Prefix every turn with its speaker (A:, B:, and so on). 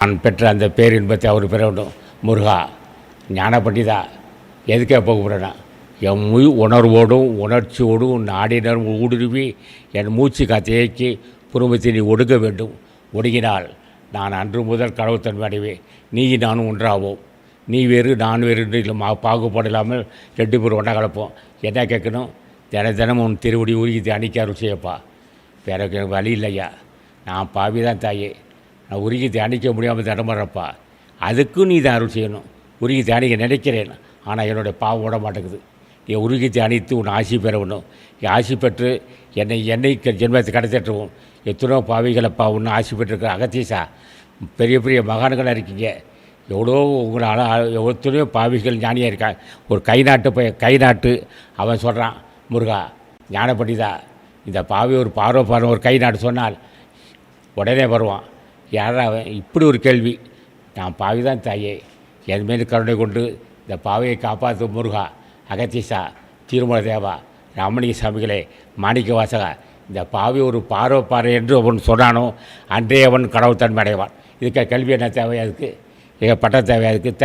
A: நான் பெற்ற அந்த பேரின்பத்தை அவர் பெற வேண்டும். முருகா ஞான பண்டிதா, எதுக்கே போக போகிறேன்னா, என் உணர்வோடும் உணர்ச்சியோடும் நாடினர் ஊடுருவி என் மூச்சு காற்றை இயக்கி குடும்பத்தை நீ ஒடுக்க வேண்டும். ஒடுங்கினால் நான் அன்று முதல் கடவுத்தன்மை அடைவேன். நீ நானும் ஒன்றாவோம். நீ வேறு நான் வேறு இல்லை, பாகுபாடு இல்லாமல் 2 பேரும் ஒன்றா கலப்போம். என்ன கேட்கணும்? தினமும் உன் திருவடி உருகி தியானிக்க அருள் செய்யப்பா. வேற எனக்கு வழி இல்லையா. நான் பாவி தான் தாயே. நான் உருகி தியானிக்க முடியாமல் தடமாறப்பா. அதுக்கும் நீ தான் அருள் செய்யணும். உருகி தியானிக்க நினைக்கிறேன், ஆனால் என்னுடைய பாவம் விட மாட்டேங்குது. நீ உருகி தியானித்து உன் ஆசி பெறணும். என் ஆசி பெற்று என்னை ஜென்மத்தை கடத்திட்டுருவோம். எத்தனோ பாவிகளப்பா ஒன்று ஆசி பெற்றிருக்க அகத்தீசா. பெரிய பெரிய மகான்களாக இருக்கீங்க. எவ்வளோ உங்களால் எத்தனையோ பாவிகள் ஞானியாக இருக்காங்க. ஒரு கை நாட்டு அவன் சொல்கிறான், முருகா ஞான பண்டிதா, இந்த பாவி ஒரு பார்வை ஒரு கை நாட்டு சொன்னால் உடனே வருவான். யாரா அவன்? இப்படி ஒரு கேள்வி. நான் பாவி தான் தாயே, என் மீது கருணை கொண்டு இந்த பாவையை காப்பாற்றும் முருகா. அகத்தீசா, திருமல தேவா, ராமலிங்க சாமிகளே, மாணிக்க வாசகா, இந்த பாவி ஒரு பார்வை என்று அவன் சொன்னானோ அன்றே அவன் கடவுள் தன்மை அடைவான். இதுக்கு கல்வி என்ன தேவை? அதுக்கு எங்கள் பட்டம் தேவை? அதுக்கு